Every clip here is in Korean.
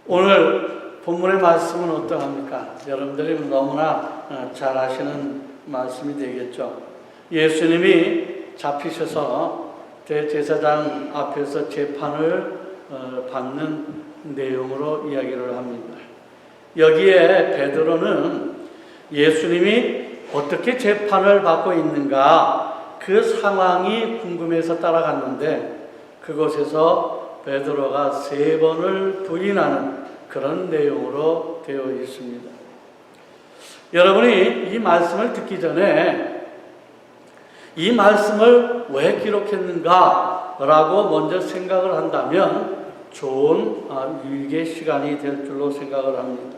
오늘 본문의 말씀은 어떠합니까? 여러분들이 너무나 잘 아시는 말씀이 되겠죠. 예수님이 잡히셔서 대제사장 앞에서 재판을 받는 내용으로 이야기를 합니다. 여기에 베드로는 예수님이 어떻게 재판을 받고 있는가 그 상황이 궁금해서 따라갔는데 그곳에서 베드로가 3번을 부인하는 그런 내용으로 되어 있습니다. 여러분이 이 말씀을 듣기 전에 이 말씀을 왜 기록했는가 라고 먼저 생각을 한다면 좋은 유익의 시간이 될 줄로 생각을 합니다.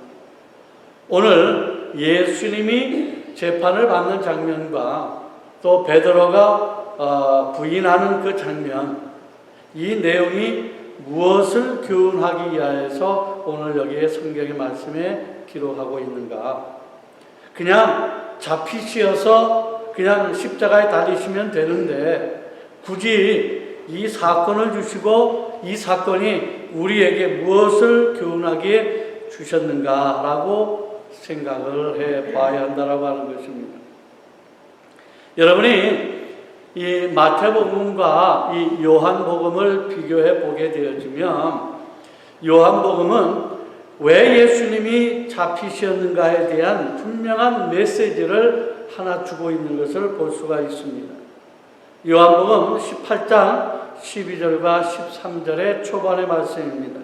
오늘 예수님이 재판을 받는 장면과 또 베드로가 부인하는 그 장면, 이 내용이 무엇을 교훈하기 위하여서 오늘 여기에 성경의 말씀에 기록하고 있는가? 그냥 잡히시어서 그냥 십자가에 달리시면 되는데 굳이 이 사건을 주시고 이 사건이 우리에게 무엇을 교훈하기에 주셨는가라고 생각을 해봐야 한다라고 하는 것입니다. 여러분이 이 마태복음과 이 요한복음을 비교해 보게 되어지면 요한복음은 왜 예수님이 잡히셨는가에 대한 분명한 메시지를 하나 주고 있는 것을 볼 수가 있습니다. 요한복음 18장 12절과 13절의 초반의 말씀입니다.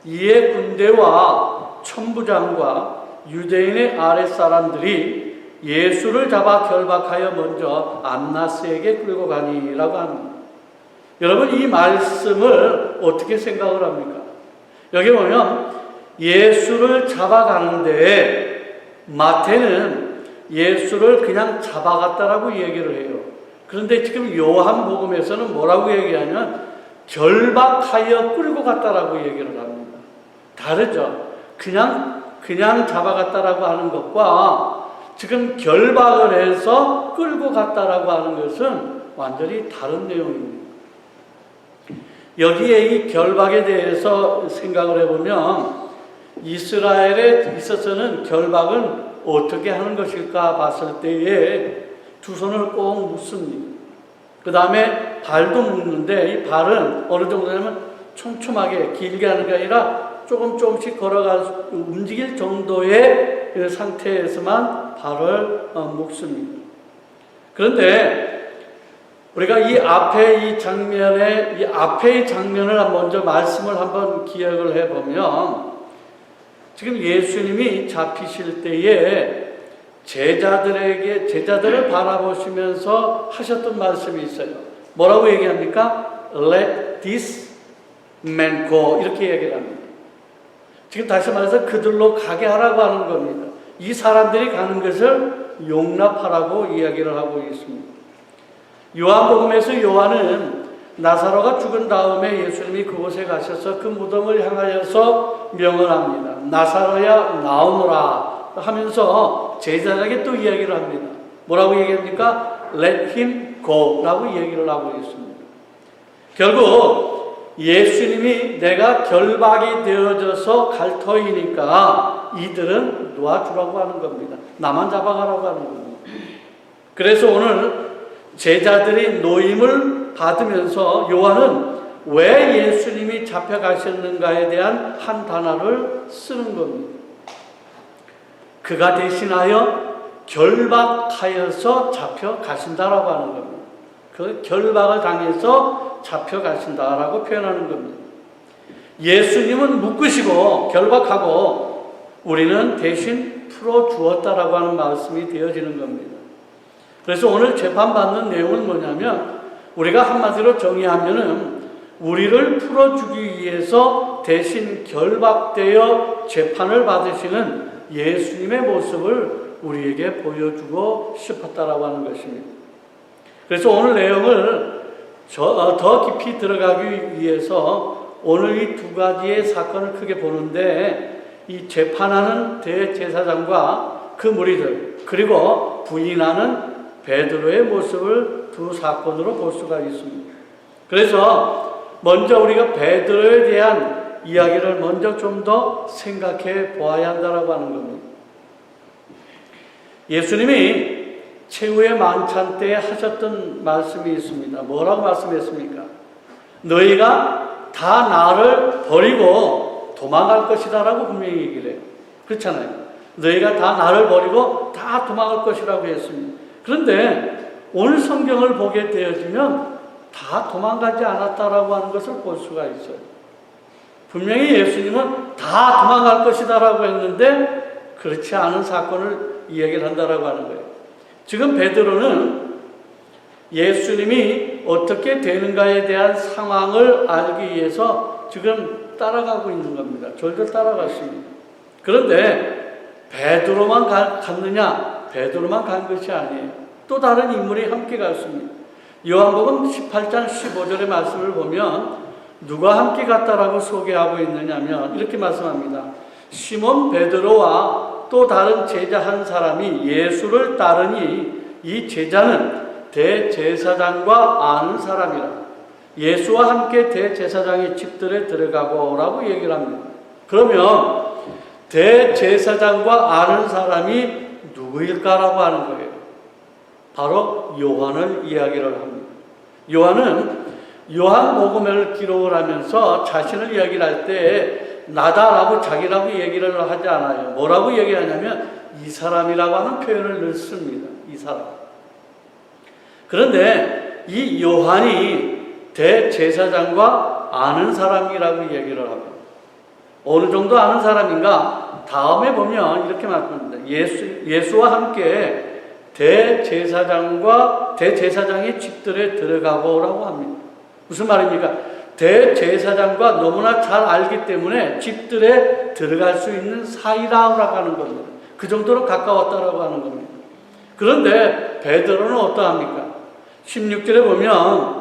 이에 군대와 천부장과 유대인의 아랫사람들이 예수를 잡아 결박하여 먼저 안나스에게 끌고 가니라고 합니다. 여러분 이 말씀을 어떻게 생각을 합니까? 여기 보면 예수를 잡아가는데 마태는 예수를 그냥 잡아갔다라고 얘기를 해요. 그런데 지금 요한복음에서는 뭐라고 얘기하냐면 결박하여 끌고 갔다라고 얘기를 합니다. 다르죠? 그냥 잡아갔다라고 하는 것과 지금 결박을 해서 끌고 갔다라고 하는 것은 완전히 다른 내용입니다. 여기에 이 결박에 대해서 생각을 해보면 이스라엘에 있어서는 결박은 어떻게 하는 것일까 봤을 때에 두 손을 꼭 묶습니다. 그 다음에 발도 묶는데 이 발은 어느 정도 되면 촘촘하게 길게 하는 게 아니라 조금씩 걸어가 움직일 정도의 상태에서만 발을 묶습니다. 그런데 우리가 이 앞의 장면을 먼저 말씀을 한번 기억을 해보면 지금 예수님이 잡히실 때에 제자들을 바라보시면서 하셨던 말씀이 있어요. 뭐라고 얘기합니까? Let this man go 이렇게 얘기를 합니다. 지금 다시 말해서 그들로 가게 하라고 하는 겁니다. 이 사람들이 가는 것을 용납하라고 이야기를 하고 있습니다. 요한복음에서 요한은 나사로가 죽은 다음에 예수님이 그곳에 가셔서 그 무덤을 향하여서 명언합니다. 나사로야 나오너라 하면서 제자에게 또 이야기를 합니다. 뭐라고 얘기합니까? Let him go 라고 얘기를 하고 있습니다. 결국 예수님이 내가 결박이 되어져서 갈 터이니까 이들은 놓아주라고 하는 겁니다. 나만 잡아가라고 하는 겁니다. 그래서 오늘 제자들이 노임을 받으면서 요한은 왜 예수님이 잡혀가셨는가에 대한 한 단어를 쓰는 겁니다. 그가 대신하여 결박하여서 잡혀가신다라고 하는 겁니다. 그 결박을 당해서 잡혀가신다라고 표현하는 겁니다. 예수님은 묶으시고 결박하고 우리는 대신 풀어주었다라고 하는 말씀이 되어지는 겁니다. 그래서 오늘 재판받는 내용은 뭐냐면 우리가 한마디로 정의하면은 우리를 풀어주기 위해서 대신 결박되어 재판을 받으시는 예수님의 모습을 우리에게 보여주고 싶었다라고 하는 것입니다. 그래서 오늘 내용을 더 깊이 들어가기 위해서 오늘 이 두 가지의 사건을 크게 보는데 이 재판하는 대제사장과 그 무리들 그리고 부인하는 베드로의 모습을 두 사건으로 볼 수가 있습니다. 그래서 먼저 우리가 베드로에 대한 이야기를 먼저 좀 더 생각해 보아야 한다라고 하는 겁니다. 예수님이 최후의 만찬 때에 하셨던 말씀이 있습니다. 뭐라고 말씀했습니까? 너희가 다 나를 버리고 도망갈 것이다라고 분명히 얘기를 해요. 그렇잖아요. 너희가 다 나를 버리고 다 도망갈 것이라고 했습니다. 그런데 오늘 성경을 보게 되어지면 다 도망가지 않았다라고 하는 것을 볼 수가 있어요. 분명히 예수님은 다 도망갈 것이다라고 했는데 그렇지 않은 사건을 이야기를 한다라고 하는 거예요. 지금 베드로는 예수님이 어떻게 되는가에 대한 상황을 알기 위해서 지금 따라가고 있는 겁니다. 졸졸 따라갔습니다. 그런데 베드로만 갔느냐? 베드로만 간 것이 아니에요. 또 다른 인물이 함께 갔습니다. 요한복음 18장 15절의 말씀을 보면 누가 함께 갔다라고 소개하고 있느냐면 이렇게 말씀합니다. 시몬 베드로와 또 다른 제자 한 사람이 예수를 따르니 이 제자는 대제사장과 아는 사람이라. 예수와 함께 대제사장의 집들에 들어가고 라고 얘기를 합니다. 그러면 대제사장과 아는 사람이 누구일까라고 하는 거예요. 바로 요한을 이야기를 합니다. 요한은 요한복음을 기록을 하면서 자신을 이야기를 할 때 나다라고 자기라고 얘기를 하지 않아요. 뭐라고 얘기하냐면 이 사람이라고 하는 표현을 넣습니다. 이 사람. 그런데 이 요한이 대제사장과 아는 사람이라고 얘기를 합니다. 어느 정도 아는 사람인가? 다음에 보면 이렇게 말합니다. 예수와 함께 대제사장의 집들에 들어가고라고 합니다. 무슨 말입니까? 대제사장과 너무나 잘 알기 때문에 집들에 들어갈 수 있는 사이라고 하는 겁니다. 그 정도로 가까웠다라고 하는 겁니다. 그런데 베드로는 어떠합니까? 16절에 보면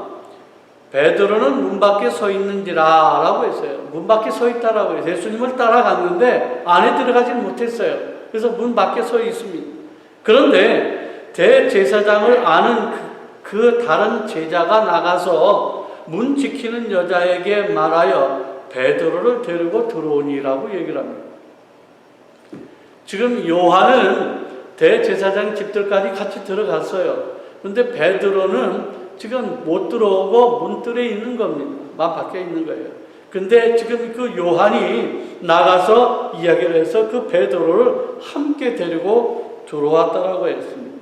베드로는 문 밖에 서 있는지라 라고 했어요. 문 밖에 서 있다라고 해요. 예수님을 따라갔는데 안에 들어가지는 못했어요. 그래서 문 밖에 서 있습니다. 그런데 대제사장을 아는 그 다른 제자가 나가서 문 지키는 여자에게 말하여 베드로를 데리고 들어오니라고 얘기를 합니다. 지금 요한은 대제사장 집들까지 같이 들어갔어요. 그런데 베드로는 지금 못 들어오고 문뜰에 있는 겁니다. 문 밖에 있는 거예요. 근데 지금 그 요한이 나가서 이야기를 해서 그 베드로를 함께 데리고 들어왔다라고 했습니다.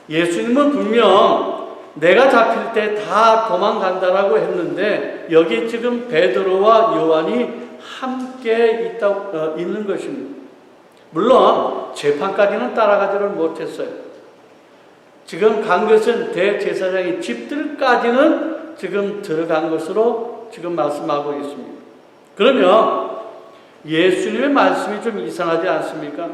예수님은 분명 내가 잡힐 때 다 도망간다라고 했는데 여기 지금 베드로와 요한이 함께 있는 것입니다. 물론 재판까지는 따라가지를 못했어요. 지금 간 것은 대제사장의 집들까지는 지금 들어간 것으로 지금 말씀하고 있습니다. 그러면 예수님의 말씀이 좀 이상하지 않습니까?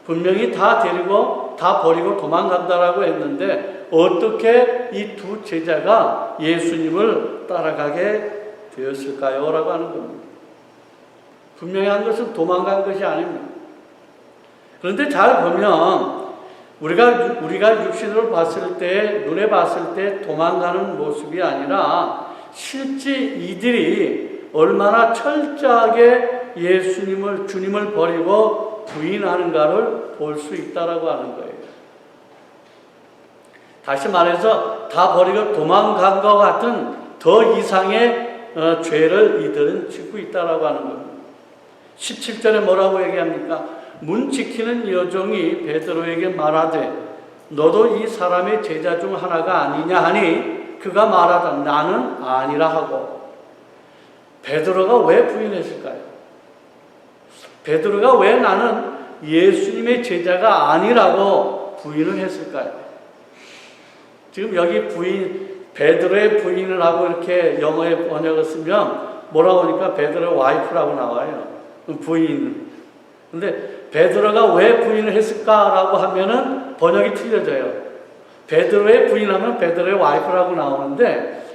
분명히 다 데리고 다 버리고 도망간다라고 했는데 어떻게 이 두 제자가 예수님을 따라가게 되었을까요? 라고 하는 겁니다. 분명히 한 것은 도망간 것이 아닙니다. 그런데 잘 보면 우리가 육신으로 봤을 때, 눈에 봤을 때 도망가는 모습이 아니라 실제 이들이 얼마나 철저하게 주님을 버리고 부인하는가를 볼 수 있다라고 하는 거예요. 다시 말해서 다 버리고 도망간 것 같은 더 이상의 죄를 이들은 짓고 있다라고 하는 겁니다. 17절에 뭐라고 얘기합니까? 문 지키는 여종이 베드로에게 말하되 너도 이 사람의 제자 중 하나가 아니냐 하니 그가 말하다 나는 아니라 하고. 베드로가 왜 부인했을까요? 베드로가 왜 나는 예수님의 제자가 아니라고 부인을 했을까요? 지금 여기 베드로의 부인을 하고 이렇게 영어에 번역을 쓰면 뭐라고 하니까 베드로의 와이프라고 나와요. 부인. 근데 베드로가 왜 부인을 했을까라고 하면은 번역이 틀려져요. 베드로의 부인하면 베드로의 와이프라고 나오는데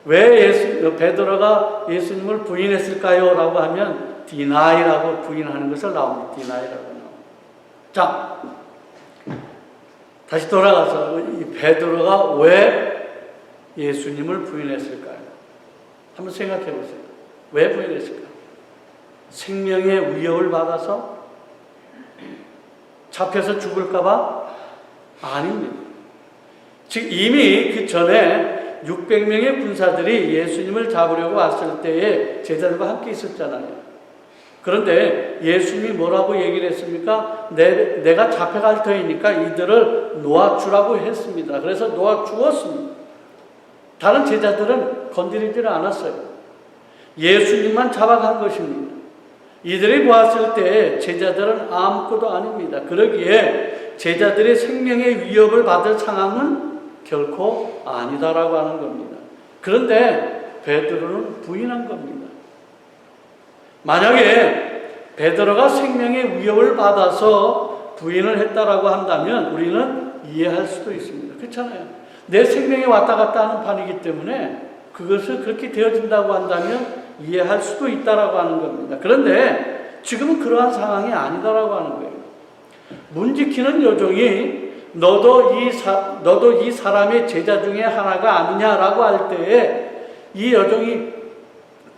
왜 베드로가 예수님을 부인했을까요? 라고 하면 디나이라고 부인하는 것을 나옵니다. 디나이라고 나옵니다. 자, 다시 돌아가서 이 베드로가 왜 예수님을 부인했을까요? 한번 생각해 보세요. 왜 부인했을까? 생명의 위협을 받아서 잡혀서 죽을까봐? 아닙니다. 즉 이미 그 전에 600명의 군사들이 예수님을 잡으려고 왔을 때에 제자들과 함께 있었잖아요. 그런데 예수님이 뭐라고 얘기를 했습니까? 내가 잡혀갈 터이니까 이들을 놓아주라고 했습니다. 그래서 놓아주었습니다. 다른 제자들은 건드리지를 않았어요. 예수님만 잡아간 것입니다. 이들이 보았을 때 제자들은 아무것도 아닙니다. 그러기에 제자들의 생명의 위협을 받을 상황은 결코 아니다라고 하는 겁니다. 그런데 베드로는 부인한 겁니다. 만약에 베드로가 생명의 위협을 받아서 부인을 했다라고 한다면 우리는 이해할 수도 있습니다. 그렇잖아요. 내 생명이 왔다 갔다 하는 판이기 때문에 그것을 그렇게 되어진다고 한다면 이해할 수도 있다라고 하는 겁니다. 그런데 지금은 그러한 상황이 아니다라고 하는 거예요. 문 지키는 여종이 너도 이 사람의 제자 중에 하나가 아니냐라고 할 때에 이 여종이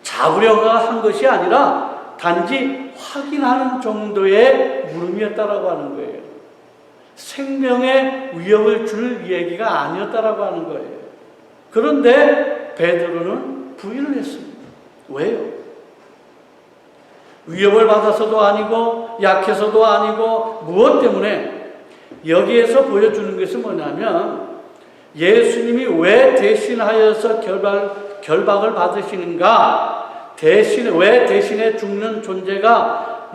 잡으려고 한 것이 아니라 단지 확인하는 정도의 물음이었다라고 하는 거예요. 생명의 위협을 줄 얘기가 아니었다라고 하는 거예요. 그런데 베드로는 부인을 했습니다. 왜요? 위협을 받아서도 아니고 약해서도 아니고 무엇 때문에? 여기에서 보여주는 것은 뭐냐면 예수님이 왜 대신하여서 결박을 받으시는가? 왜 대신에 죽는 존재가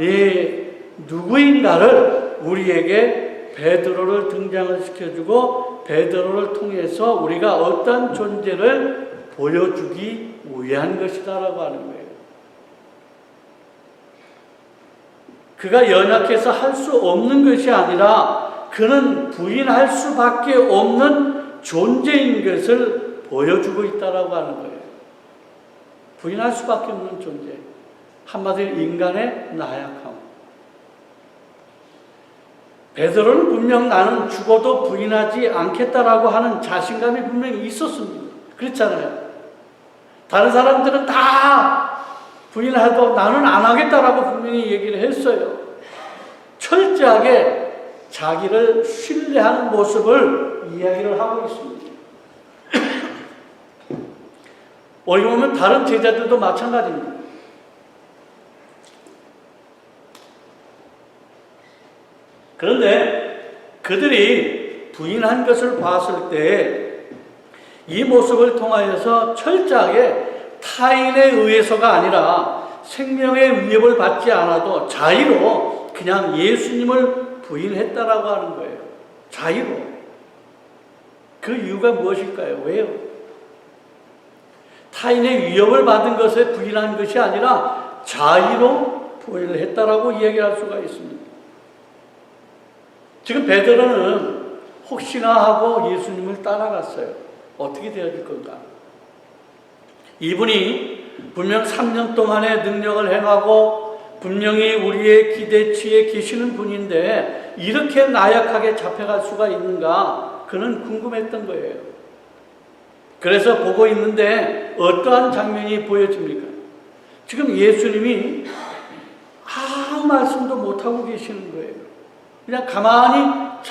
누구인가를 우리에게 베드로를 등장을 시켜주고 베드로를 통해서 우리가 어떤 존재를 보여주기 위한 것이다라고 하는 거예요. 그가 연약해서 할 수 없는 것이 아니라 그는 부인할 수밖에 없는 존재인 것을 보여주고 있다라고 하는 거예요. 부인할 수밖에 없는 존재. 한마디로 인간의 나약함. 베드로는 분명 나는 죽어도 부인하지 않겠다라고 하는 자신감이 분명히 있었습니다. 그렇잖아요. 다른 사람들은 다 부인해도 나는 안 하겠다라고 분명히 얘기를 했어요. 철저하게 자기를 신뢰하는 모습을 이야기를 하고 있습니다. 어디 보면 다른 제자들도 마찬가지입니다. 그런데 그들이 부인한 것을 봤을 때 이 모습을 통하여서 철저하게 타인에 의해서가 아니라 생명의 위협을 받지 않아도 자의로 그냥 예수님을 부인했다라고 하는 거예요. 자의로. 그 이유가 무엇일까요? 왜요? 타인의 위협을 받은 것에 부인한 것이 아니라 자의로 부인을 했다라고 이야기할 수가 있습니다. 지금 베드로는 혹시나 하고 예수님을 따라갔어요. 어떻게 되어질 건가? 이분이 분명 3년 동안의 능력을 행하고 분명히 우리의 기대치에 계시는 분인데 이렇게 나약하게 잡혀갈 수가 있는가? 그는 궁금했던 거예요. 그래서 보고 있는데 어떠한 장면이 보여집니까? 지금 예수님이 아무 말씀도 못하고 계시는 거예요. 그냥 가만히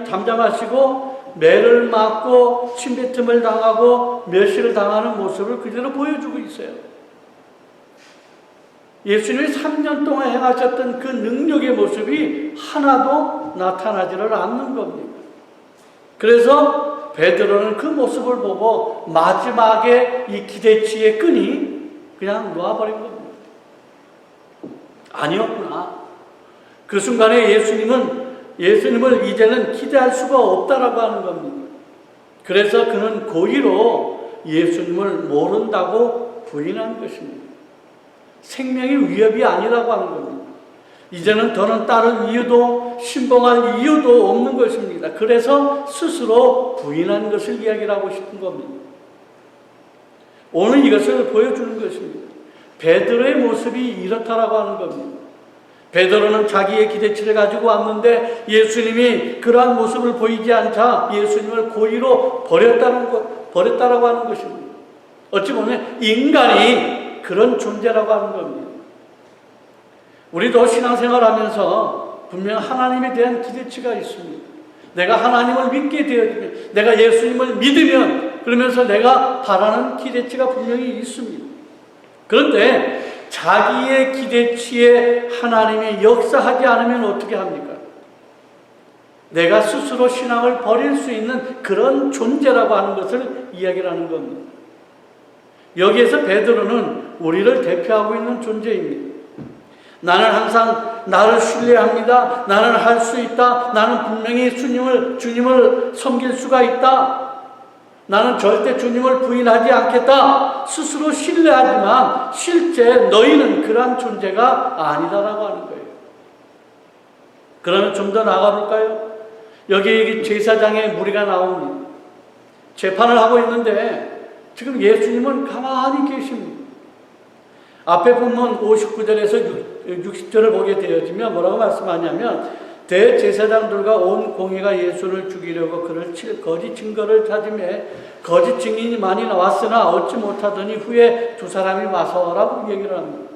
잠잠하시고 매를 맞고 침뱉음을 당하고 멸시를 당하는 모습을 그대로 보여주고 있어요. 예수님이 3년 동안 행하셨던 그 능력의 모습이 하나도 나타나지를 않는 겁니다. 그래서 베드로는 그 모습을 보고 마지막에 이 기대치의 끈이 그냥 놓아버린 겁니다. 아니었구나. 그 순간에 예수님을 이제는 기대할 수가 없다라고 하는 겁니다. 그래서 그는 고의로 예수님을 모른다고 부인한 것입니다. 생명의 위협이 아니라고 하는 겁니다. 이제는 더는 다른 이유도 신봉할 이유도 없는 것입니다. 그래서 스스로 부인한 것을 이야기하고 싶은 겁니다. 오늘 이것을 보여주는 것입니다. 베드로의 모습이 이렇다라고 하는 겁니다. 베드로는 자기의 기대치를 가지고 왔는데 예수님이 그러한 모습을 보이지 않자 예수님을 고의로 버렸다라고 하는 것입니다. 어찌 보면 인간이 그런 존재라고 하는 겁니다. 우리도 신앙생활하면서 분명 하나님에 대한 기대치가 있습니다. 내가 하나님을 믿게 되어지면, 내가 예수님을 믿으면, 그러면서 내가 바라는 기대치가 분명히 있습니다. 그런데 자기의 기대치에 하나님이 역사하지 않으면 어떻게 합니까? 내가 스스로 신앙을 버릴 수 있는 그런 존재라고 하는 것을 이야기를 하는 겁니다. 여기에서 베드로는 우리를 대표하고 있는 존재입니다. 나는 항상 나를 신뢰합니다. 나는 할 수 있다. 나는 분명히 주님을 섬길 수가 있다. 나는 절대 주님을 부인하지 않겠다. 스스로 신뢰하지만 실제 너희는 그러한 존재가 아니다라고 하는 거예요. 그러면 좀 더 나가볼까요? 여기 제사장의 무리가 나옵니다. 재판을 하고 있는데 지금 예수님은 가만히 계십니다. 앞에 보면 59절에서 60절을 보게 되어지면 뭐라고 말씀하냐면 대제사장들과 온 공회가 예수를 죽이려고 그를 칠 거짓 증거를 찾으매 거짓 증인이 많이 나왔으나 얻지 못하더니 후에 두 사람이 와서라고 얘기를 합니다.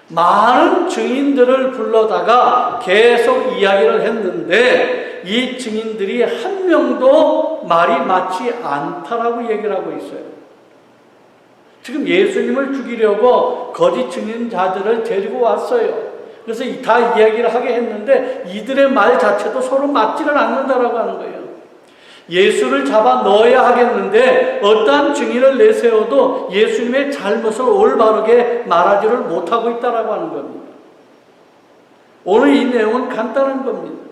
많은 증인들을 불러다가 계속 이야기를 했는데 이 증인들이 한 명도 말이 맞지 않다라고 얘기를 하고 있어요. 지금 예수님을 죽이려고 거짓 증인자들을 데리고 왔어요. 그래서 다 이야기를 하게 했는데 이들의 말 자체도 서로 맞지를 않는다라고 하는 거예요. 예수를 잡아 넣어야 하겠는데 어떠한 증인을 내세워도 예수님의 잘못을 올바르게 말하지를 못하고 있다라고 하는 겁니다. 오늘 이 내용은 간단한 겁니다.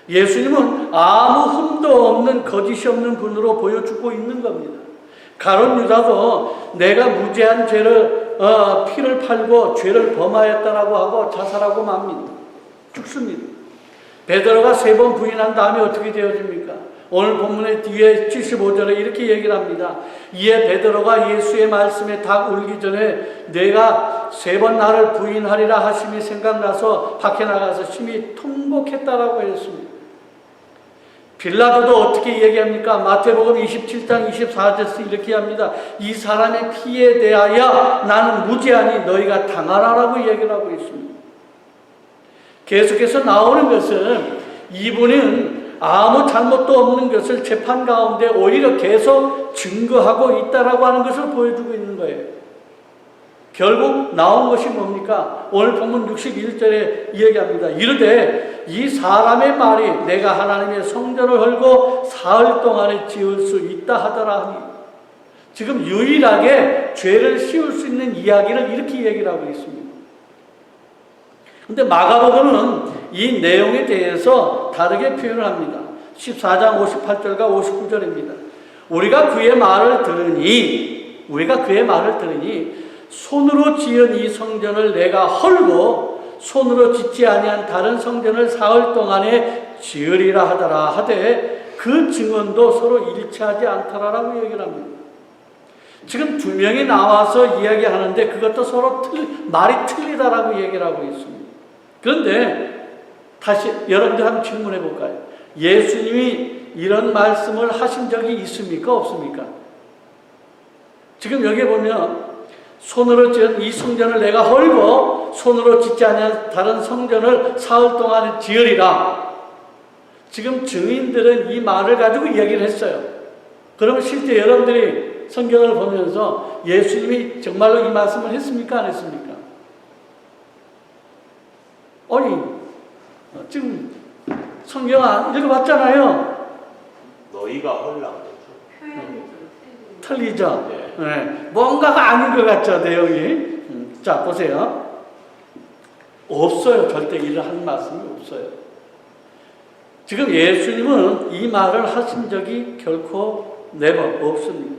예수님은 아무 흠도 없는 거짓이 없는 분으로 보여주고 있는 겁니다. 가룟 유다도 내가 무죄한 피를 팔고 죄를 범하였다라고 하고 자살하고 맙니다. 죽습니다. 베드로가 3번 부인한 다음에 어떻게 되어집니까? 오늘 본문의 뒤에 75절에 이렇게 얘기를 합니다. 이에 베드로가 예수의 말씀에 닭 울기 전에 내가 3번 나를 부인하리라 하심이 생각나서 밖에 나가서 심히 통곡했다라고 했습니다. 빌라도도 어떻게 얘기합니까? 마태복음 27장 24절에서 이렇게 합니다. 이 사람의 피에 대하여 나는 무죄하니 너희가 당하라라고 얘기를 하고 있습니다. 계속해서 나오는 것은 이분은 아무 잘못도 없는 것을 재판 가운데 오히려 계속 증거하고 있다라고 하는 것을 보여주고 있는 거예요. 결국 나온 것이 뭡니까? 오늘 본문 61절에 이야기합니다. 이르되 이 사람의 말이 내가 하나님의 성전을 헐고 사흘 동안에 지을 수 있다 하더라 하니 지금 유일하게 죄를 씌울 수 있는 이야기를 이렇게 얘기를 하고 있습니다. 그런데 마가복음은 이 내용에 대해서 다르게 표현을 합니다. 14장 58절과 59절입니다. 우리가 그의 말을 들으니 손으로 지은 이 성전을 내가 헐고 손으로 짓지 아니한 다른 성전을 사흘 동안에 지으리라 하더라 하되 그 증언도 서로 일치하지 않더라라고 얘기를 합니다. 지금 2명이 나와서 이야기하는데 그것도 서로 말이 틀리다라고 얘기를 하고 있습니다. 그런데 다시 여러분들 한번 질문해 볼까요? 예수님이 이런 말씀을 하신 적이 있습니까? 없습니까? 지금 여기 보면 손으로 지은 이 성전을 내가 헐고 손으로 짓지 아니한 다른 성전을 사흘 동안에 지으리라. 지금 증인들은 이 말을 가지고 이야기를 했어요. 그러면 실제 여러분들이 성경을 보면서 예수님이 정말로 이 말씀을 했습니까? 안 했습니까? 아니 지금 성경 안 읽어봤잖아요. 너희가 헐라 틀리죠? 네. 뭔가가 아닌 것 같죠, 내용이. 자, 보세요. 없어요. 절대 이를 한 말씀이 없어요. 지금 예수님은 이 말을 하신 적이 결코 없습니다.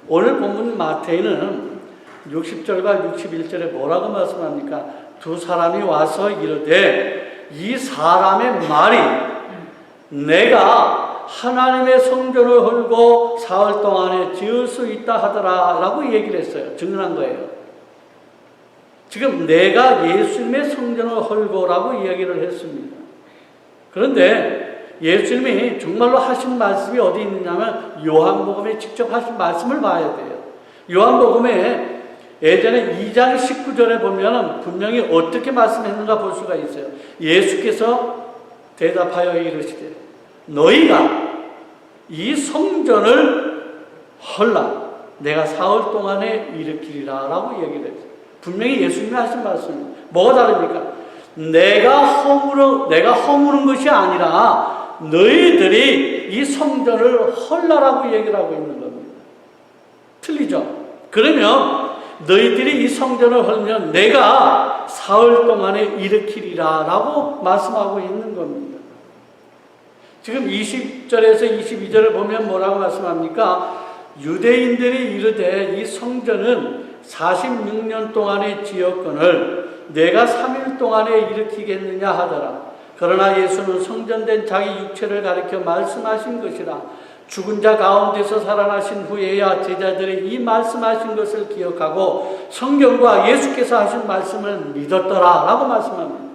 오늘 본문 마태는 60절과 61절에 뭐라고 말씀합니까? 두 사람이 와서 이르되 이 사람의 말이 내가 하나님의 성전을 헐고 사흘 동안에 지을 수 있다 하더라 라고 얘기를 했어요. 증언한 거예요. 지금 내가 예수님의 성전을 헐고라고 이야기를 했습니다. 그런데 예수님이 정말로 하신 말씀이 어디 있느냐면 요한복음에 직접 하신 말씀을 봐야 돼요. 요한복음에 예전에 2장 19절에 보면 분명히 어떻게 말씀했는가 볼 수가 있어요. 예수께서 대답하여 이르시되 너희가 이 성전을 헐라 내가 사흘 동안에 일으키리라 라고 얘기를 했어요. 분명히 예수님이 하신 말씀입니다. 뭐가 다릅니까? 내가 허무는 것이 아니라 너희들이 이 성전을 헐라라고 얘기를 하고 있는 겁니다. 틀리죠? 그러면 너희들이 이 성전을 헐면 내가 사흘 동안에 일으키리라 라고 말씀하고 있는 겁니다. 지금 20절에서 22절을 보면 뭐라고 말씀합니까? 유대인들이 이르되 이 성전은 46년 동안의 지었건을 내가 3일 동안에 일으키겠느냐 하더라. 그러나 예수는 성전된 자기 육체를 가리켜 말씀하신 것이라. 죽은 자 가운데서 살아나신 후에야 제자들이 이 말씀하신 것을 기억하고 성경과 예수께서 하신 말씀을 믿었더라 라고 말씀합니다.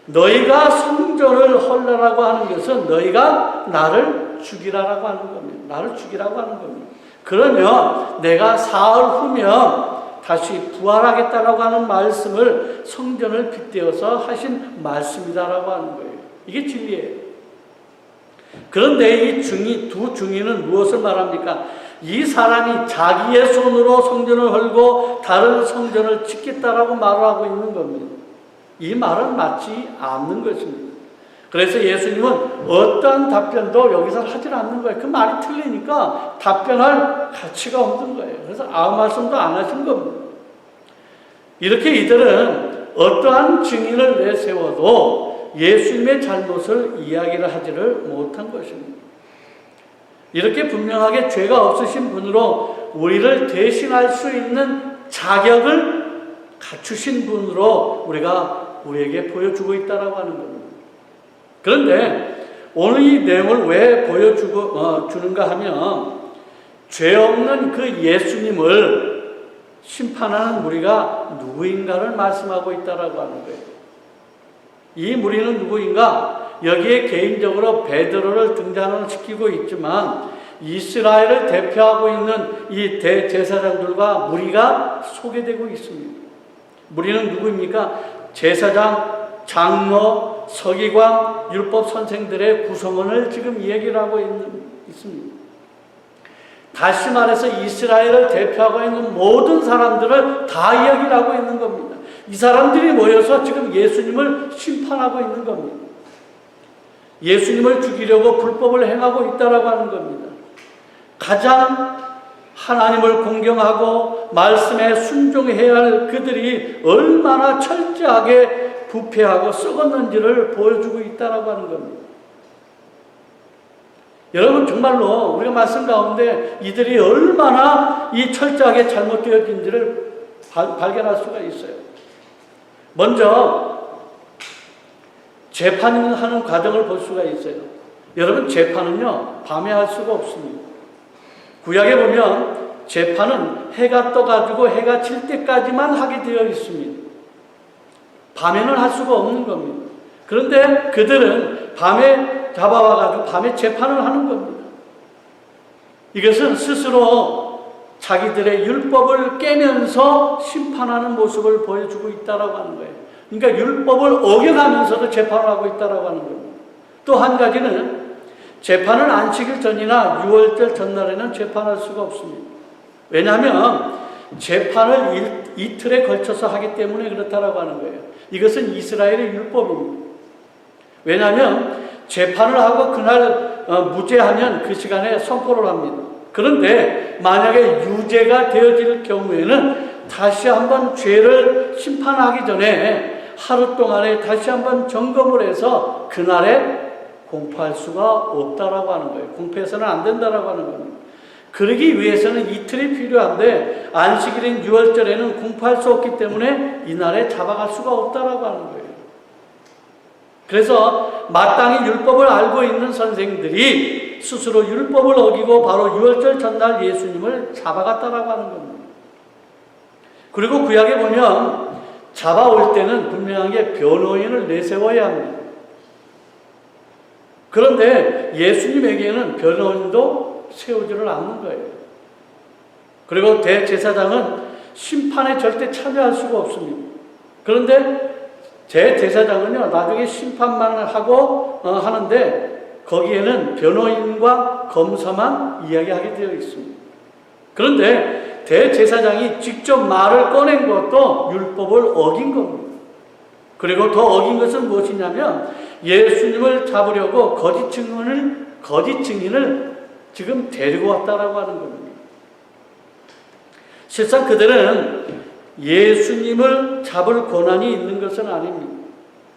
너희가 성전을 헐라라고 하는 것은 너희가 나를 죽이라라고 하는 겁니다. 나를 죽이라고 하는 겁니다. 그러면 내가 사흘 후면 다시 부활하겠다라고 하는 말씀을 성전을 빗대어서 하신 말씀이다라고 하는 거예요. 이게 진리예요. 그런데 이 두 증인은 무엇을 말합니까? 이 사람이 자기의 손으로 성전을 헐고 다른 성전을 짓겠다라고 말을 하고 있는 겁니다. 이 말은 맞지 않는 것입니다. 그래서 예수님은 어떠한 답변도 여기서 하지 않는 거예요. 그 말이 틀리니까 답변할 가치가 없는 거예요. 그래서 아무 말씀도 안 하신 겁니다. 이렇게 이들은 어떠한 증인을 내세워도 예수님의 잘못을 이야기를 하지를 못한 것입니다. 이렇게 분명하게 죄가 없으신 분으로 우리를 대신할 수 있는 자격을 갖추신 분으로 우리에게 보여주고 있다라고 하는 겁니다. 그런데 오늘 이 내용을 왜 주는가 하면 죄 없는 그 예수님을 심판하는 무리가 누구인가를 말씀하고 있다라고 하는 거예요. 이 무리는 누구인가? 여기에 개인적으로 베드로를 등장시키고 있지만 이스라엘을 대표하고 있는 이 대제사장들과 무리가 소개되고 있습니다. 무리는 누구입니까? 제사장, 장로, 서기관, 율법 선생들의 구성원을 지금 얘기를 하고 있습니다. 다시 말해서 이스라엘을 대표하고 있는 모든 사람들을 다 이야기를 하고 있는 겁니다. 이 사람들이 모여서 지금 예수님을 심판하고 있는 겁니다. 예수님을 죽이려고 불법을 행하고 있다라고 하는 겁니다. 가장 하나님을 공경하고 말씀에 순종해야 할 그들이 얼마나 철저하게 부패하고 썩었는지를 보여주고 있다라고 하는 겁니다. 여러분 정말로 우리가 말씀 가운데 이들이 얼마나 이 철저하게 잘못되어진지를 발견할 수가 있어요. 먼저 재판하는 과정을 볼 수가 있어요. 여러분 재판은요 밤에 할 수가 없습니다. 구약에 보면 재판은 해가 떠가지고 해가 질 때까지만 하게 되어 있습니다. 밤에는 할 수가 없는 겁니다. 그런데 그들은 밤에 잡아와가지고 밤에 재판을 하는 겁니다. 이것은 스스로 자기들의 율법을 깨면서 심판하는 모습을 보여주고 있다라고 하는 거예요. 그러니까 율법을 어겨가면서도 재판을 하고 있다라고 하는 겁니다. 또 한 가지는 재판을 안식일 전이나 6월절 전날에는 재판할 수가 없습니다. 왜냐하면 재판을 이틀에 걸쳐서 하기 때문에 그렇다라고 하는 거예요. 이것은 이스라엘의 율법입니다. 왜냐하면 재판을 하고 그날 무죄하면 그 시간에 선포를 합니다. 그런데 만약에 유죄가 되어질 경우에는 다시 한번 죄를 심판하기 전에 하루 동안에 다시 한번 점검을 해서 그날에 공포할 수가 없다라고 하는 거예요. 공포해서는 안 된다라고 하는 겁니다. 그러기 위해서는 이틀이 필요한데 안식일인 6월절에는 공포할 수 없기 때문에 이날에 잡아갈 수가 없다라고 하는 거예요. 그래서 마땅히 율법을 알고 있는 선생들이 스스로 율법을 어기고 바로 6월절 전날 예수님을 잡아갔다라고 하는 겁니다. 그리고 구약에 보면 잡아올 때는 분명하게 변호인을 내세워야 합니다. 그런데 예수님에게는 변호인도 세우지를 않는 거예요. 그리고 대제사장은 심판에 절대 참여할 수가 없습니다. 그런데 대제사장은요, 나중에 심판만 하고 하는데 거기에는 변호인과 검사만 이야기하게 되어 있습니다. 그런데 대제사장이 직접 말을 꺼낸 것도 율법을 어긴 겁니다. 그리고 더 어긴 것은 무엇이냐면 예수님을 잡으려고 거짓 증인을 지금 데리고 왔다라고 하는 겁니다. 실상 그들은 예수님을 잡을 권한이 있는 것은 아닙니다.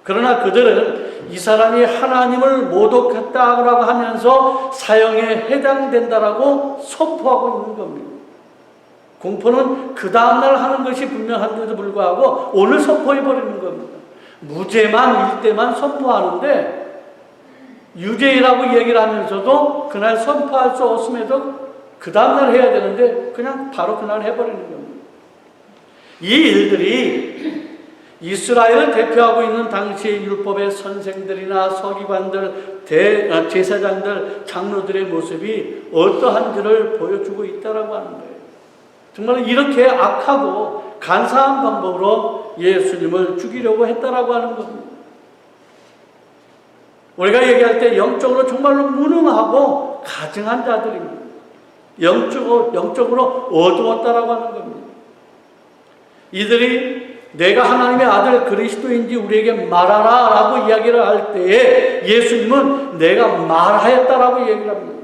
그러나 그들은 이 사람이 하나님을 모독했다라고 하면서 사형에 해당된다라고 선포하고 있는 겁니다. 공포는 그 다음날 하는 것이 분명한데도 불구하고 오늘 선포해버리는 겁니다. 무죄만 일대만 선포하는데 유죄라고 얘기를 하면서도 그날 선포할 수 없음에도 그 다음날 해야 되는데 그냥 바로 그날 해버리는 겁니다. 이 일들이 이스라엘을 대표하고 있는 당시의 율법의 선생들이나 서기관들, 제사장들, 장로들의 모습이 어떠한지를 보여주고 있다라고 하는 거예요. 정말 이렇게 악하고 간사한 방법으로 예수님을 죽이려고 했다라고 하는 겁니다. 우리가 얘기할 때 영적으로 정말로 무능하고 가증한 자들입니다. 영적으로 어두웠다라고 하는 겁니다. 이들이 내가 하나님의 아들 그리스도인지 우리에게 말하라 라고 이야기를 할 때에 예수님은 내가 말하였다라고 얘기를 합니다.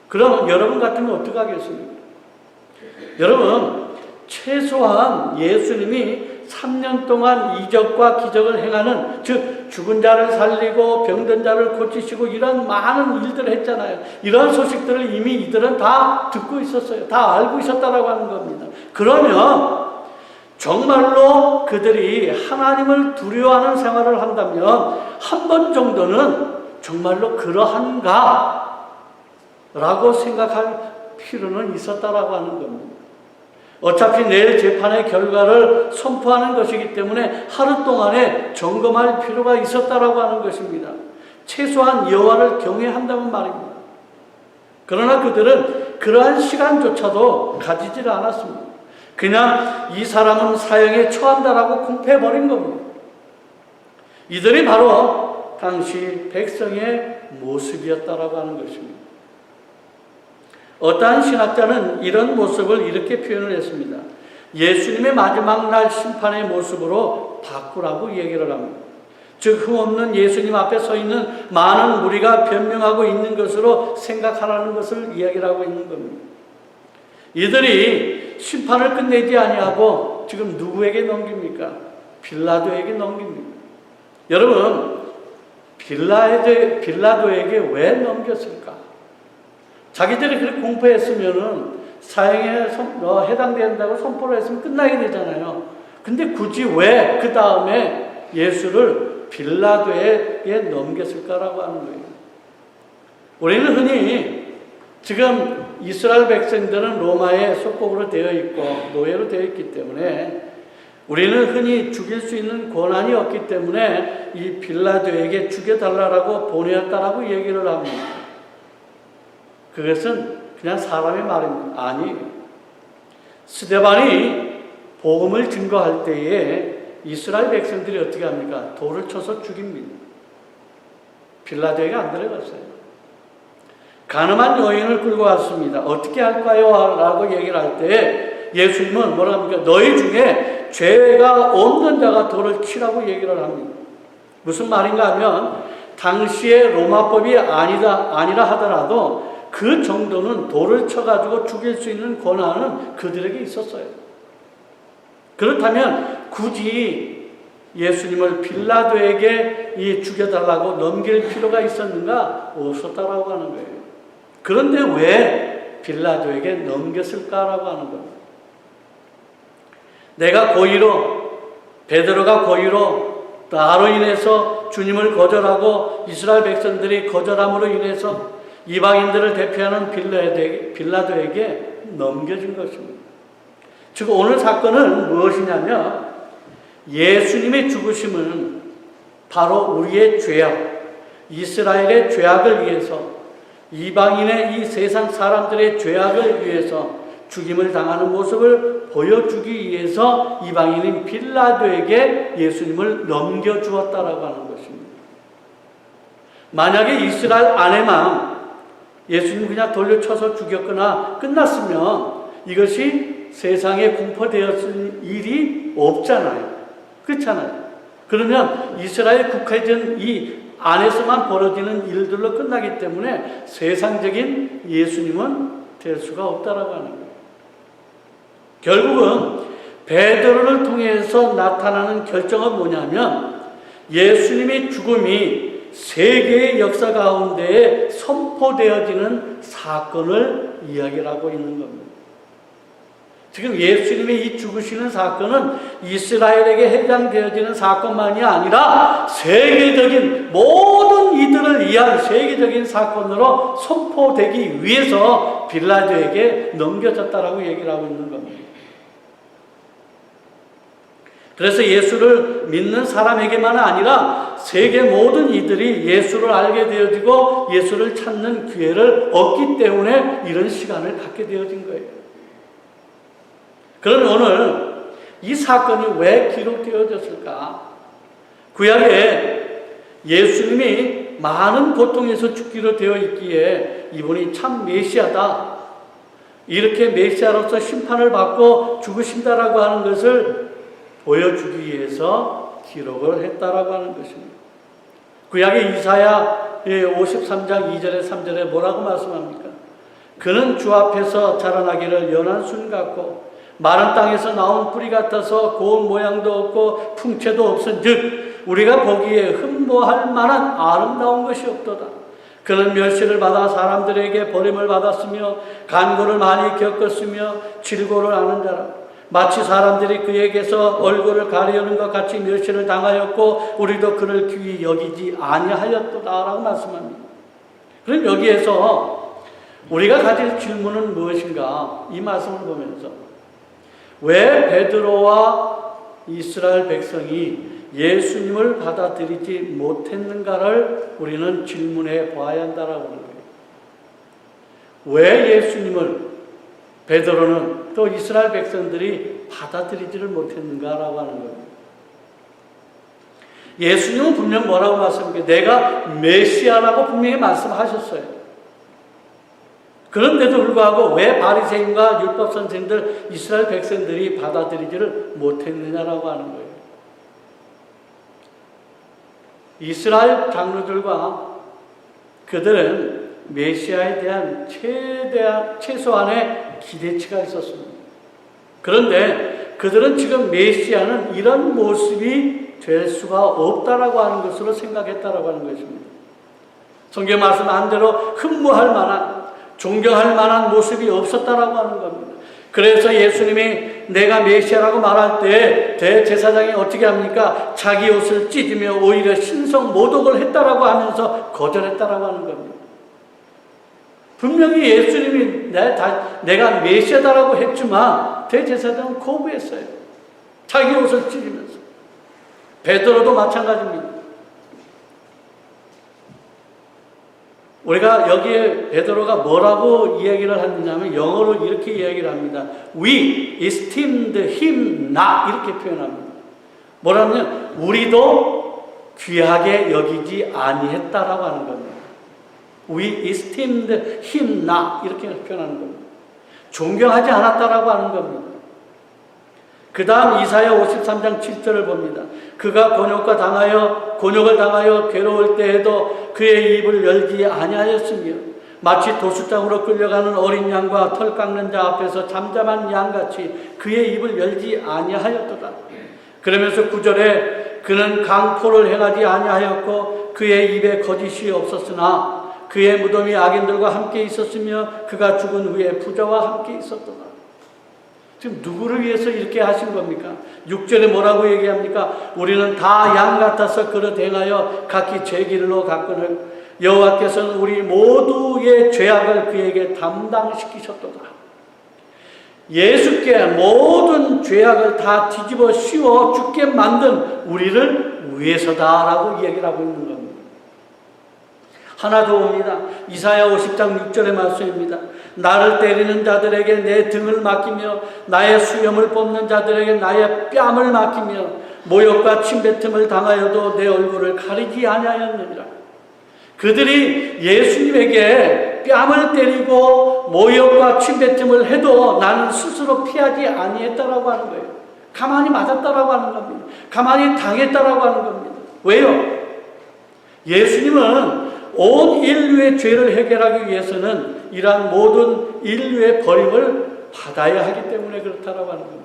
그럼 여러분 같으면 어떻게 하겠습니까? 여러분, 최소한 예수님이 3년 동안 이적과 기적을 행하는, 즉 죽은 자를 살리고 병든 자를 고치시고 이런 많은 일들을 했잖아요. 이런 소식들을 이미 이들은 다 듣고 있었어요. 다 알고 있었다라고 하는 겁니다. 그러면 정말로 그들이 하나님을 두려워하는 생활을 한다면 한 번 정도는 정말로 그러한가 라고 생각할 필요는 있었다라고 하는 겁니다. 어차피 내일 재판의 결과를 선포하는 것이기 때문에 하루 동안에 점검할 필요가 있었다라고 하는 것입니다. 최소한 여호와를 경외한다는 말입니다. 그러나 그들은 그러한 시간조차도 가지질 않았습니다. 그냥 이 사람은 사형에 처한다라고 공표해버린 겁니다. 이들이 바로 당시 백성의 모습이었다라고 하는 것입니다. 어떠한 신학자는 이런 모습을 이렇게 표현을 했습니다. 예수님의 마지막 날 심판의 모습으로 바꾸라고 얘기를 합니다. 즉 흠없는 예수님 앞에 서 있는 많은 무리가 변명하고 있는 것으로 생각하라는 것을 이야기를 하고 있는 겁니다. 이들이 심판을 끝내지 아니하고 지금 누구에게 넘깁니까? 빌라도에게 넘깁니다. 여러분, 빌라도에게 왜 넘겼을까? 자기들이 그렇게 공포했으면은 사형에 해당된다고 선포를 했으면 끝나게 되잖아요. 근데 굳이 왜 그 다음에 예수를 빌라도에게 넘겼을까라고 하는 거예요. 우리는 흔히 지금 이스라엘 백성들은 로마의 속국으로 되어 있고 노예로 되어 있기 때문에 우리는 흔히 죽일 수 있는 권한이 없기 때문에 이 빌라도에게 죽여달라고 보내었다라고 얘기를 합니다. 그것은 그냥 사람의 말입니다. 아니, 스데반이 복음을 증거할 때에 이스라엘 백성들이 어떻게 합니까? 돌을 쳐서 죽입니다. 빌라도에게 안 들어갔어요. 가늠한 여인을 끌고 왔습니다. 어떻게 할까요? 라고 얘기를 할 때 예수님은 뭐라 합니까? 너희 중에 죄가 없는 자가 돌을 치라고 얘기를 합니다. 무슨 말인가 하면 당시의 로마법이 아니라 하더라도 그 정도는 돌을 쳐가지고 죽일 수 있는 권한은 그들에게 있었어요. 그렇다면 굳이 예수님을 빌라도에게 죽여달라고 넘길 필요가 있었는가? 없었다라고 하는 거예요. 그런데 왜 빌라도에게 넘겼을까라고 하는 겁니다. 내가 베드로가 고의로 나로 인해서 주님을 거절하고 이스라엘 백성들이 거절함으로 인해서 이방인들을 대표하는 빌라도에게 넘겨진 것입니다. 즉 오늘 사건은 무엇이냐면 예수님의 죽으심은 바로 우리의 죄악, 이스라엘의 죄악을 위해서, 이방인의 이 세상 사람들의 죄악을 위해서 죽임을 당하는 모습을 보여주기 위해서 이방인인 빌라도에게 예수님을 넘겨주었다라고 하는 것입니다. 만약에 이스라엘 안에만 예수님 그냥 돌려쳐서 죽였거나 끝났으면 이것이 세상에 공포되었을 일이 없잖아요. 그렇잖아요. 그러면 이스라엘 국회전 이 안에서만 벌어지는 일들로 끝나기 때문에 세상적인 예수님은 될 수가 없다라고 하는 거예요. 결국은 베드로를 통해서 나타나는 결정은 뭐냐면 예수님의 죽음이 세계의 역사 가운데에 선포되어지는 사건을 이야기를 하고 있는 겁니다. 지금 예수님의 이 죽으시는 사건은 이스라엘에게 해당되어지는 사건만이 아니라 세계적인 모든 이들을 위한 세계적인 사건으로 선포되기 위해서 빌라도에게 넘겨졌다라고 얘기를 하고 있는 겁니다. 그래서 예수를 믿는 사람에게만 아니라 세계 모든 이들이 예수를 알게 되어지고 예수를 찾는 기회를 얻기 때문에 이런 시간을 갖게 되어진 거예요. 그러면 오늘 이 사건이 왜 기록되어졌을까? 구약에 예수님이 많은 고통에서 죽기로 되어 있기에 이분이 참 메시아다, 이렇게 메시아로서 심판을 받고 죽으신다라고 하는 것을 보여주기 위해서 기록을 했다라고 하는 것입니다. 구약의 이사야 53장 2절에 3절에 뭐라고 말씀합니까? 그는 주 앞에서 자라나기를 연한 순 같고 마른 땅에서 나온 뿌리 같아서 고운 모양도 없고 풍채도 없은즉 우리가 보기에 흠모할 만한 아름다운 것이 없도다. 그는 멸시를 받아 사람들에게 버림을 받았으며 간고를 많이 겪었으며 질고를 아는 자라. 마치 사람들이 그에게서 얼굴을 가리우는 것 같이 멸시를 당하였고 우리도 그를 귀히 여기지 아니하였도다라고 말씀합니다. 그럼 여기에서 우리가 가질 질문은 무엇인가? 이 말씀을 보면서 왜 베드로와 이스라엘 백성이 예수님을 받아들이지 못했는가를 우리는 질문해 봐야 한다라고 하는 거예요. 왜 예수님을 베드로는 또 이스라엘 백성들이 받아들이지를 못했는가라고 하는 거예요. 예수님은 분명 뭐라고 말씀합니까? 내가 메시아라고 분명히 말씀하셨어요. 그런데도 불구하고 왜 바리새인과 율법 선생들, 이스라엘 백성들이 받아들이지를 못했느냐라고 하는 거예요. 이스라엘 장로들과 그들은 메시아에 대한 최소한의 기대치가 있었습니다. 그런데 그들은 지금 메시아는 이런 모습이 될 수가 없다라고 하는 것으로 생각했다라고 하는 것입니다. 성경 말씀한 대로 흠모할 만한, 존경할 만한 모습이 없었다라고 하는 겁니다. 그래서 예수님이 내가 메시아라고 말할 때 대제사장이 어떻게 합니까? 자기 옷을 찢으며 오히려 신성 모독을 했다라고 하면서 거절했다라고 하는 겁니다. 분명히 예수님이 내가 메시아다라고 했지만 대제사장은 거부했어요. 자기 옷을 찢으면서. 베드로도 마찬가지입니다. 우리가 여기에 베드로가 뭐라고 이야기를 하느냐면 영어로 이렇게 이야기를 합니다. We esteemed him not, 이렇게 표현합니다. 뭐라면 우리도 귀하게 여기지 아니했다라고 하는 겁니다. We esteemed him not, 이렇게 표현하는 겁니다. 존경하지 않았다라고 하는 겁니다. 그 다음 이사야 53장 7절을 봅니다. 그가 곤욕을 당하여 괴로울 때에도 그의 입을 열지 아니하였으며 마치 도수장으로 끌려가는 어린 양과 털 깎는 자 앞에서 잠잠한 양같이 그의 입을 열지 아니하였도다. 그러면서 9절에 그는 강포를 행하지 아니하였고 그의 입에 거짓이 없었으나 그의 무덤이 악인들과 함께 있었으며 그가 죽은 후에 부자와 함께 있었도다. 지금 누구를 위해서 이렇게 하신 겁니까? 6절에 뭐라고 얘기합니까? 우리는 다 양 같아서 그릇 행하여 각기 제 길로 갔거늘 여호와께서는 우리 모두의 죄악을 그에게 담당시키셨도다. 예수께 모든 죄악을 다 뒤집어 씌워 죽게 만든 우리를 위해서다라고 얘기를 하고 있는 겁니다. 하나 더 옵니다. 이사야 50장 6절의 말씀입니다. 나를 때리는 자들에게 내 등을 맡기며 나의 수염을 뽑는 자들에게 나의 뺨을 맡기며 모욕과 침뱉음을 당하여도 내 얼굴을 가리지 아니하였느니라. 그들이 예수님에게 뺨을 때리고 모욕과 침뱉음을 해도 나는 스스로 피하지 아니했다라고 하는 거예요. 가만히 맞았다라고 하는 겁니다. 가만히 당했다라고 하는 겁니다. 왜요? 예수님은 온 인류의 죄를 해결하기 위해서는 이러한 모든 인류의 버림을 받아야 하기 때문에 그렇다라고 하는 겁니다.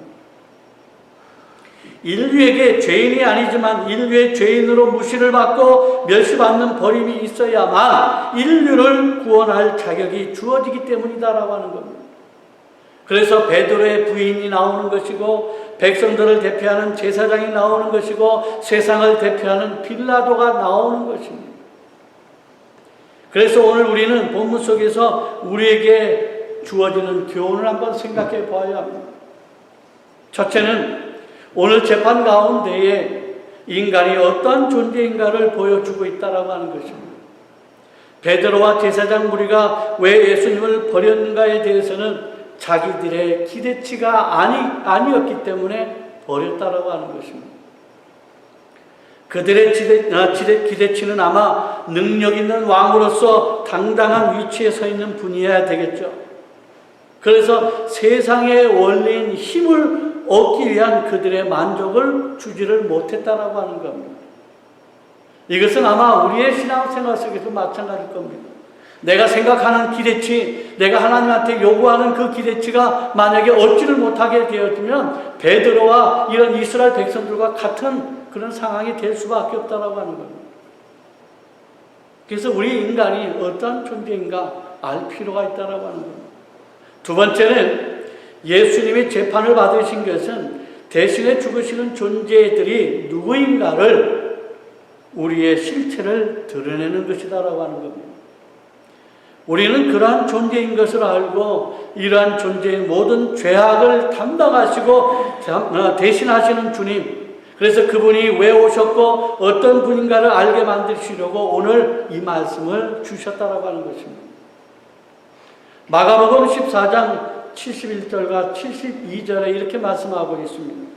인류에게 죄인이 아니지만 인류의 죄인으로 무시를 받고 멸시받는 버림이 있어야만 인류를 구원할 자격이 주어지기 때문이다라고 하는 겁니다. 그래서 베드로의 부인이 나오는 것이고 백성들을 대표하는 제사장이 나오는 것이고 세상을 대표하는 빌라도가 나오는 것입니다. 그래서 오늘 우리는 본문 속에서 우리에게 주어지는 교훈을 한번 생각해 보아야 합니다. 첫째는 오늘 재판 가운데에 인간이 어떤 존재인가를 보여주고 있다라고 하는 것입니다. 베드로와 제사장 무리가 왜 예수님을 버렸는가에 대해서는 자기들의 기대치가 아니었기 때문에 버렸다라고 하는 것입니다. 그들의 기대치는 아마 능력 있는 왕으로서 당당한 위치에 서 있는 분이어야 되겠죠. 그래서 세상의 원리인 힘을 얻기 위한 그들의 만족을 주지를 못했다라고 하는 겁니다. 이것은 아마 우리의 신앙생활 속에서 마찬가지일 겁니다. 내가 생각하는 기대치, 내가 하나님한테 요구하는 그 기대치가 만약에 얻지를 못하게 되어지면 베드로와 이런 이스라엘 백성들과 같은 그런 상황이 될 수밖에 없다라고 하는 겁니다. 그래서 우리 인간이 어떤 존재인가 알 필요가 있다라고 하는 겁니다. 두 번째는 예수님이 재판을 받으신 것은 대신에 죽으시는 존재들이 누구인가를 우리의 실체를 드러내는 것이다라고 하는 겁니다. 우리는 그러한 존재인 것을 알고 이러한 존재의 모든 죄악을 담당하시고 대신하시는 주님, 그래서 그분이 왜 오셨고 어떤 분인가를 알게 만드시려고 오늘 이 말씀을 주셨다라고 하는 것입니다. 마가복음 14장 71절과 72절에 이렇게 말씀하고 있습니다.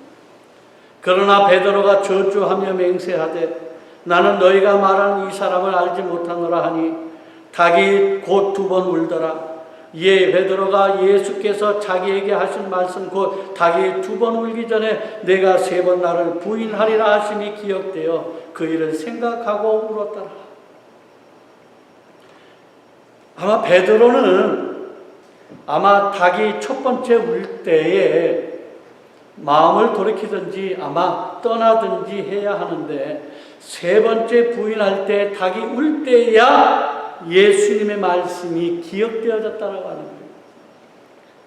그러나 베드로가 저주하며 맹세하되 나는 너희가 말하는 이 사람을 알지 못하노라 하니 닭이 곧 2번 울더라. 이에 베드로가 예수께서 자기에게 하신 말씀 곧 닭이 2번 울기 전에 내가 3번 나를 부인하리라 하심이 기억되어 그 일을 생각하고 울었더라. 아마 베드로는 닭이 첫 번째 울 때에 마음을 돌이키든지 아마 떠나든지 해야 하는데 3번째 부인할 때 닭이 울 때야 예수님의 말씀이 기억되어졌다라고 하는 거예요.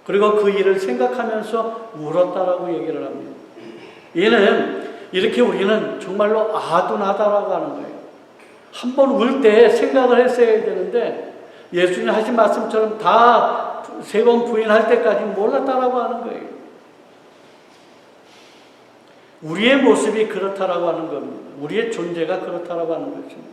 그리고 그 일을 생각하면서 울었다라고 얘기를 합니다. 이는 이렇게 우리는 정말로 아둔하다라고 하는 거예요. 한 번 울 때 생각을 했어야 되는데 예수님 하신 말씀처럼 다 3번 부인할 때까지 몰랐다라고 하는 거예요. 우리의 모습이 그렇다라고 하는 겁니다. 우리의 존재가 그렇다라고 하는 것입니다.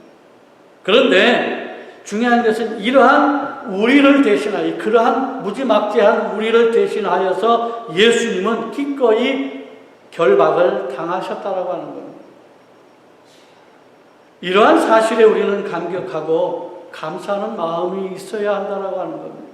그런데 중요한 것은 이러한 우리를 대신하여 그러한 무지막지한 우리를 대신하여서 예수님은 기꺼이 결박을 당하셨다라고 하는 겁니다. 이러한 사실에 우리는 감격하고 감사하는 마음이 있어야 한다라고 하는 겁니다.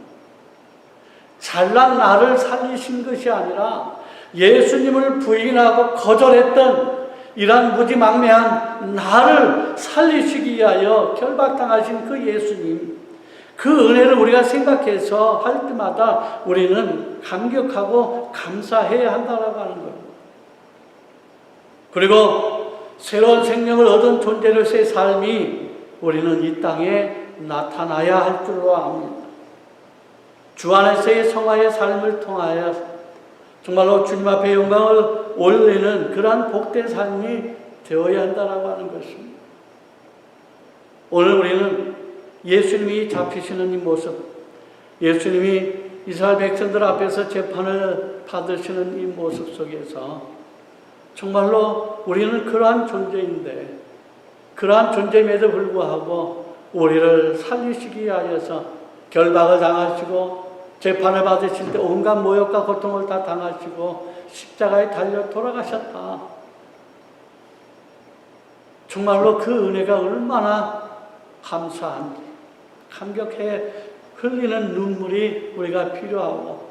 잘난 나를 살리신 것이 아니라 예수님을 부인하고 거절했던 이러한 무지막지한 나를 살리시기 위하여 결박당하신 그 예수님, 그 은혜를 우리가 생각해서 할 때마다 우리는 감격하고 감사해야 한다라고 하는 겁니다. 그리고 새로운 생명을 얻은 존재로서의 삶이 우리는 이 땅에 나타나야 할 줄로 압니다. 주 안에서의 성화의 삶을 통하여 정말로 주님 앞에 영광을 올리는 그러한 복된 삶이 되어야 한다라고 하는 것입니다. 오늘 우리는 예수님이 잡히시는 이 모습, 예수님이 이스라엘 백성들 앞에서 재판을 받으시는 이 모습 속에서 정말로 우리는 그러한 존재인데 그러한 존재임에도 불구하고 우리를 살리시기 위하여서 결박을 당하시고 재판을 받으실 때 온갖 모욕과 고통을 다 당하시고 십자가에 달려 돌아가셨다. 정말로 그 은혜가 얼마나 감사한지, 감격해 흘리는 눈물이 우리가 필요하고,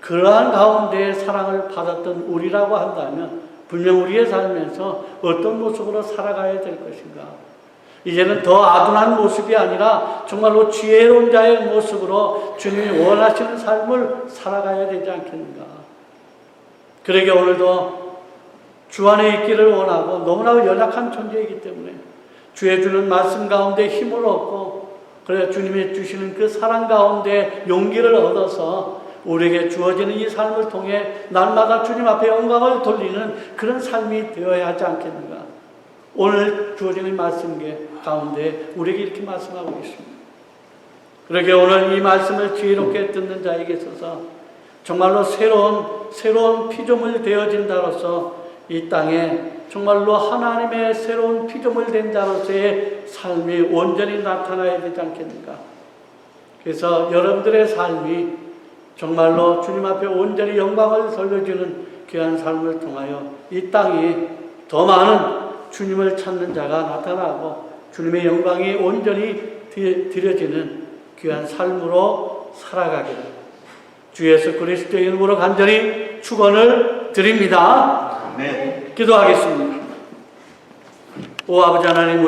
그러한 가운데 사랑을 받았던 우리라고 한다면 분명 우리의 삶에서 어떤 모습으로 살아가야 될 것인가. 이제는 더 아둔한 모습이 아니라 정말로 지혜로운 자의 모습으로 주님이 원하시는 삶을 살아가야 되지 않겠는가. 그러게 오늘도 주 안에 있기를 원하고 너무나 연약한 존재이기 때문에 주의 주는 말씀 가운데 힘을 얻고, 그래 주님이 주시는 그 사랑 가운데 용기를 얻어서 우리에게 주어지는 이 삶을 통해 날마다 주님 앞에 영광을 돌리는 그런 삶이 되어야 하지 않겠는가. 오늘 주어지는 말씀 가운데 우리에게 이렇게 말씀하고 있습니다. 그러게 오늘 이 말씀을 지혜롭게 듣는 자에게 있어서 정말로 새로운 피조물 되어진다로서 이 땅에 정말로 하나님의 새로운 피조물 된 자로서의 삶이 온전히 나타나야 되지 않겠는가. 그래서 여러분들의 삶이 정말로 주님 앞에 온전히 영광을 돌려주는 귀한 삶을 통하여 이 땅에 더 많은 주님을 찾는 자가 나타나고 주님의 영광이 온전히 드려지는 귀한 삶으로 살아가기를 주 예수 그리스도의 이름으로 간절히 축원을 드립니다. 아멘. 기도하겠습니다. 오 아버지 하나님,